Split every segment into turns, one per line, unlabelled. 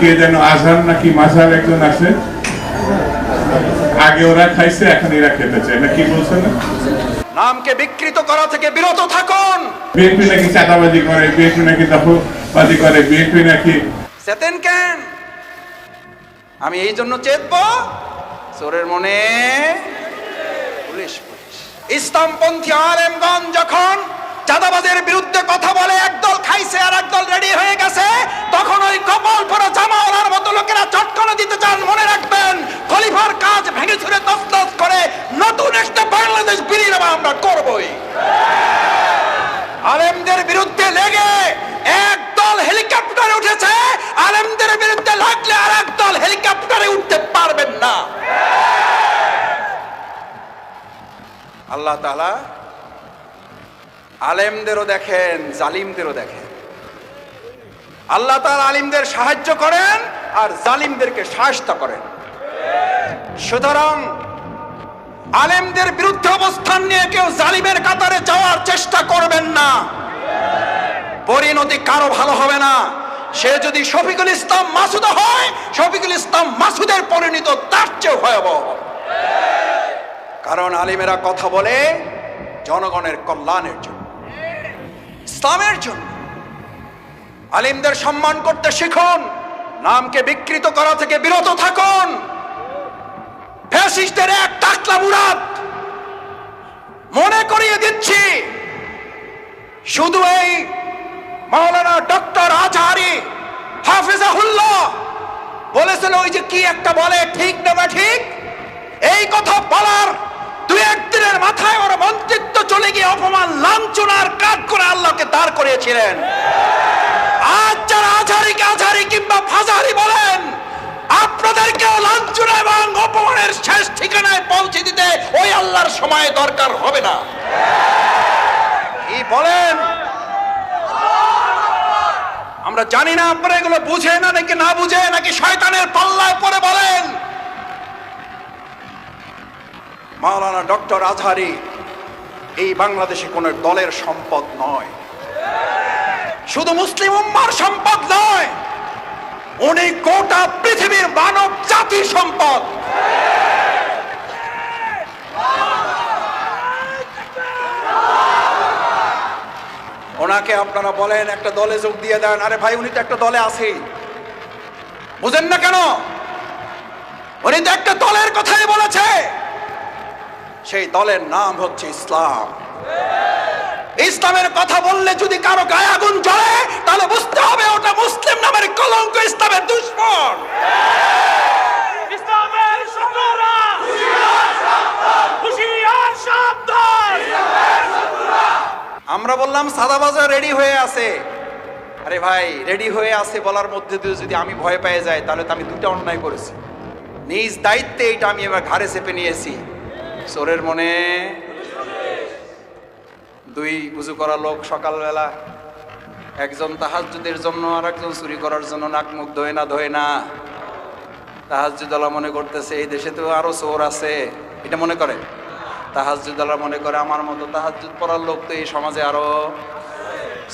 কে যেন আজহার নাকি মাঝার একজন আছে, আগে ওরা খাইছে এখন এরা খেতে চায় না, কি বলছেন না?
নামকে বিকৃত করা থেকে বিরত থাকুন।
বিএনপি নাকি চাঁদাবাজি করে, বিএনপি নাকি দখলবাজি করে, বিএনপি নাকি
চেতেন কেন? আমি এই জন্য চেতব, চোরের মনে পুলিশ পুলিশ। ইসলামপন্থী আলেমগণ যখন চাঁদাবাজের বিরুদ্ধে কথা বলে, একদল খাইছে আর একদল রেডি হয়ে গেছে, তখন ওই কপাল পরা জামাওয়ালার মতো লোকেরা চটকানো দিতে চান। মনে রাখবেন, খলিফার কাজ ভেঙে ছুড়ে তছনছ করে নতুন একটা বাংলাদেশ বিনির্মাণ আমরা করবই। আলেমদের বিরুদ্ধে লেগে একদল হেলিকপ্টারে উঠেছে, আলেমদের বিরুদ্ধে লাগলে আর একদল হেলিকপ্টারে উঠতে পারবেন না। আল্লাহ তাআলা আলেমদেরও দেখেন, জালিমদেরও দেখেন। আল্লাহ তাআলা আলিমদের সাহায্য করেন আর জালিমদেরকে শায়েস্তা করেন। সুতরাং আলেমদের বিরুদ্ধে অবস্থান নিয়ে কেউ জালিমের কাতারে যাওয়ার চেষ্টা করবেন না, পরিণতি কারো ভালো হবে না। সে যদি শফিকুল ইসলাম মাসুদ হয়, শফিকুল ইসলাম মাসুদের পরিণতি তার চেয়ে ভয়াবহ। কারণ আলিমেরা কথা বলে জনগণের কল্যাণের জন্য, ইসলামের জন্য। আলিমদের সম্মান করতে শিখুন, নামকে বিকৃত করা থেকে বিরত থাকুন। ফ্যাসিস্টদের এক টাকলা মুরাদ মনে করিয়ে দিচ্ছি, শুধু এই মাওলানা ডক্টর আজহারি হাফিজাহুল্লাহ বলেছেন, ওই যে কি একটা বলে, ঠিক না বা ঠিক, এই কথা বলার দুই একদিনের মাথায় ওর মন্ত্রিত্ব চলে গিয়ে অপমান লাঞ্ছনার কাজ করে আল্লাহকে দাঁড় করিয়েছিলেন। আজ যারা আজহারিকে আজহারি কিংবা ফাজারি বলেন, আপনাদেরকেও লাঞ্ছনা এবং অপমানের শেষ ঠিকানায় পৌঁছে দিতে ওই আল্লাহর সময় দরকার হবে না। কি বলেন? আমরা জানি না আপনারা এগুলো বুঝে না নাকি না বুঝে, নাকি শয়তানের পাল্লায় পড়ে বলেন। মাওলানা ডক্টর আজহারি এই বাংলাদেশে কোন দলের সম্পদ নয়, শুধু মুসলিম উম্মার সম্পদ নয়, উনি গোটা পৃথিবীর মানব জাতির সম্পদ। ওনাকে আপনারা বলেন একটা দলে যোগ দিয়ে দেন, আরে ভাই উনি তো একটা দলে আছেই, বুঝেন না কেন? উনি তো একটা দলের কথাই বলেছে, সেই দলের নাম হচ্ছে ইসলাম। ইসলামের কথা বললে যদি কারো গায়ে আগুন জ্বলে, তাহলে বুঝতে হবে ওটা মুসলিম নামের কলঙ্ক, ইসলামের দুশমন।
ইসলামের শত্রুরা হুঁশিয়ার সাবধান।
আমরা বললাম সাদাবাজার রেডি হয়ে আছে। আরে ভাই, রেডি হয়ে আছে বলার মধ্যে দিয়ে যদি আমি ভয় পেয়ে যাই, তাহলে তো আমি দুটো অন্যায় করেছি। নিজ দায়িত্বে এটা আমি এবার ঘাড়ে চেপে নিয়েছি। চোরের মনে দুই উজু করা লোক সকালবেলা, একজন তাহাজ্জুদের জন্য আর একজন চুরি করার জন্য নাক মুখ ধোয় না। তাহাজ্জুদওয়ালা মনে করতেছে এই দেশে তো আরো চোর আছে, এটা মনে করে। তাহাজ্জুদওয়ালা মনে করে আমার মতো তাহাজ্জুদ পড়ার লোক তো এই সমাজে আরো।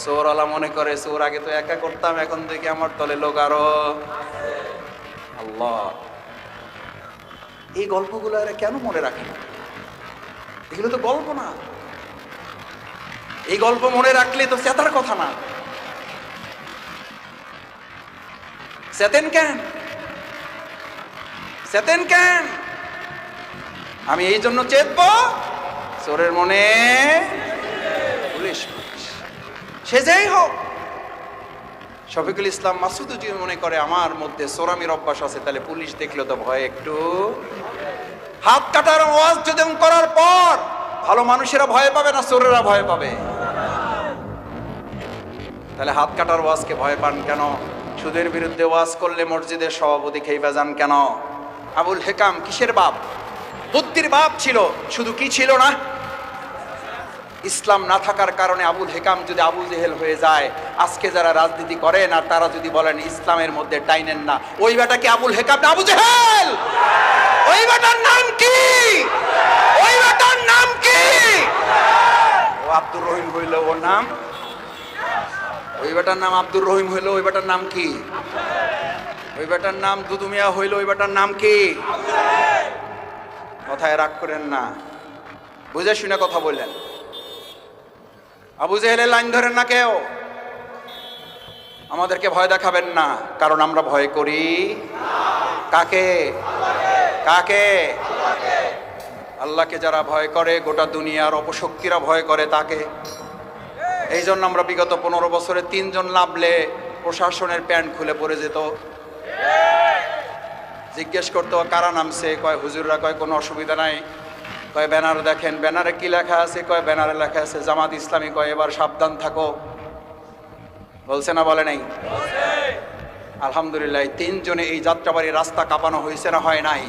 চোরওয়ালা মনে করে চোর আগে তো একা করতাম, এখন থেকে আমার দলে লোক আরো। আল্লাহ, এই গল্পগুলো এরা কেন মনে রাখে না? এগুলো তো গল্প না, এই গল্প মনে রাখলে তো চেতার কথা না। চেতেন কেন? চেতেন কেন? আমি এই জন্য চেতব, চোরের মনে পুলিশ পুলিশ। সে যেই হোক, শফিকুল ইসলাম মাসুদ যদি মনে করে আমার মধ্যে চোরামির অভ্যাস আছে, তাহলে পুলিশ দেখলে তো ভয় একটু। হাত কাটার ওয়াজ যদি করার পর ভালো মানুষেরা ভয় পাবে না চোরেরা ভয় পাবে? তাহলে হাত কাটার ওয়াজকে ভয় পান কেন? সুদের বিরুদ্ধে ওয়াজ করলে মসজিদের সভাপতি খেইবা যান কেন? আবুল হেকাম কিসের বাপ? বুদ্ধির বাপ ছিল, শুধু কি ছিল না, ইসলাম না থাকার কারণে আবুল হেকাম যদি আবু জেহেল হয়ে যায়, আজকে যারা রাজনীতি করেন আর তারা যদি বলেন ইসলামের মধ্যে টাইনেন না, ওই বেটা কি আবুল হেকাম না আবু জেহেল? ওই বেটার নাম কি? ওই বেটার নাম কি? ও আব্দুর রহিম হইল ওর নাম, ওই বেটার নাম আব্দুর রহিম হইল, ওই বেটার নাম কি? ওই বেটার নাম দুদু মিয়া হইল, ওই বেটার নাম কি? কথায় রাগ করেন না, বুঝে শুনে কথা বললেন। আবু জেহেলের লাইন ধরেন না কেউ, আমাদেরকে ভয় দেখাবেন না, কারণ আমরা ভয় করি কাকে? কাকে? আল্লাহকে যারা ভয় করে, গোটা দুনিয়ার অপশক্তিরা ভয় করে তাকে। এই জন্য আমরা বিগত 15 বছরে 3 জন নামলে প্রশাসনের প্যান্ট খুলে পড়ে যেত। জিজ্ঞেস করতো কারা নামছে, কয় হুজুররা, কয় কোনো অসুবিধা নাই, কয় ব্যানার দেখেন, ব্যানারে কি লেখা আছে, কয় ব্যানারে লেখা আছে জামাত ইসলামী, কয় এবার সাবধান থাকো। বলছে না বলে নাই? আলহামদুলিল্লাহ 3 জনে এই যাত্রাবাড়ি রাস্তা কাঁপানো হয়েছে না হয় নাই?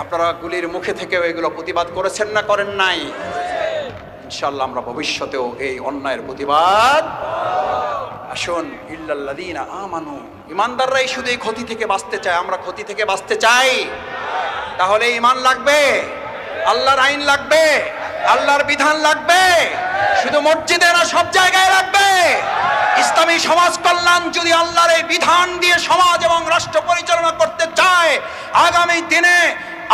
আপনারা গুলির মুখে থেকেও এগুলো প্রতিবাদ করেছেন না করেন নাই? ইনশাআল্লাহ আমরা ভবিষ্যতেও এই অন্যায়ের প্রতিবাদ। আসুন, ইল্লাল্লাযীনা আমানু, ইমানদাররাই শুধু এই ক্ষতি থেকে বাঁচতে চায়। আমরা ক্ষতি থেকে বাঁচতে চাই, তাহলে ঈমান লাগবে, আল্লাহর আইন লাগবে, আল্লাহর বিধান লাগবে। শুধু মসজিদে না, সব জায়গায় লাগবে। ইসলামী সমাজ কল্যাণ যদি আল্লাহর এই বিধান দিয়ে সমাজ এবং রাষ্ট্র পরিচালনা করতে চায়, আগামী দিনে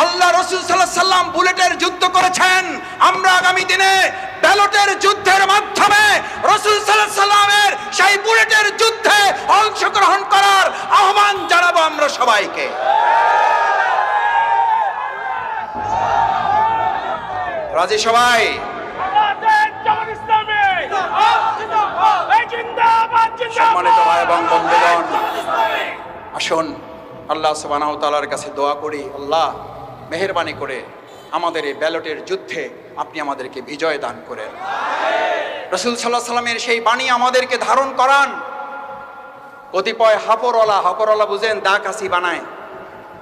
আল্লাহ রাসূল সাল্লাল্লাহু আলাইহি সাল্লাম বুলেটের যুদ্ধ করেছেন, আমরা আগামী দিনে ব্যালটের যুদ্ধের মাধ্যমে রাসূল সাল্লাল্লাহু আলাইহি সাল্লামের সেই বুলেটের যুদ্ধে অংশগ্রহণ করার আহ্বান জানাবো আমরা সবাইকে। রাজি সবাই? সম্মানিত ভাই এবং বন্ধুগণ, আসুন আল্লাহ সুবহানাহু ওয়া তাআলার কাছে দোয়া করি, আল্লাহ মেহেরবানি করে আমাদের এই ব্যালটের যুদ্ধে আপনি আমাদেরকে বিজয় দান করেন। রাসূল সাল্লাল্লাহু আলাইহি সাল্লামের সেই বাণী আমাদেরকে ধারণ করান। কতিপয় হাপরওয়ালা বুঝেন, দা কাশি বানায়,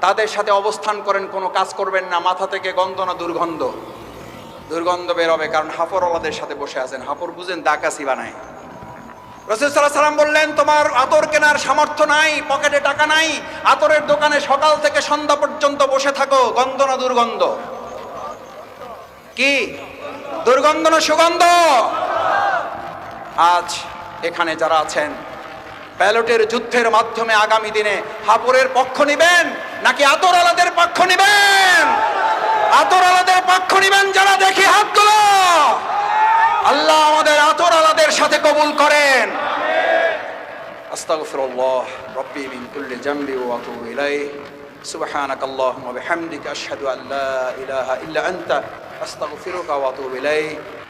তাদের সাথে অবস্থান করেন, কোনো কাজ করবেন না। মাথা থেকে গন্ধ না দুর্গন্ধ বেরোবে, কারণ হাপরওয়ালাদের সাথে বসে আছেন। হাপর বুঝেন, দা কাশি বানায়। রাসূল সাল্লাল্লাহু আলাইহি সাল্লাম বললেন, তোমার আতর কেনার সামর্থ্য নাই, পকেটে টাকা নাই, আতরের দোকানে সকাল থেকে সন্ধ্যা পর্যন্ত বসে থাকো। গন্ধ না দুর্গন্ধ? কি দুর্গন্ধ না সুগন্ধ? আজ এখানে যারা আছেন, ব্যালটের যুদ্ধের মাধ্যমে আগামী দিনে হাপরের পক্ষ নিবেন নাকি আতরওয়ালাদের পক্ষ নিবেন? আতরওয়ালাদের পক্ষ নিবেন যারা, দেখি হাত তুলো। আল্লাহ আমাদের আতরওয়ালাদের সাথে কবুল করেন। আস্তাগফিরুল্লাহ রাব্বি মিন কুল্লি জামবি ওয়া আতুবু ইলাইহি। সুবহানাকাল্লাহুম্মা ওয়া বিহামদিকা আশহাদু আল্লা ইলাহা ইল্লা আনতা আস্তাগফিরুকা ওয়া আতুবু ইলাইক।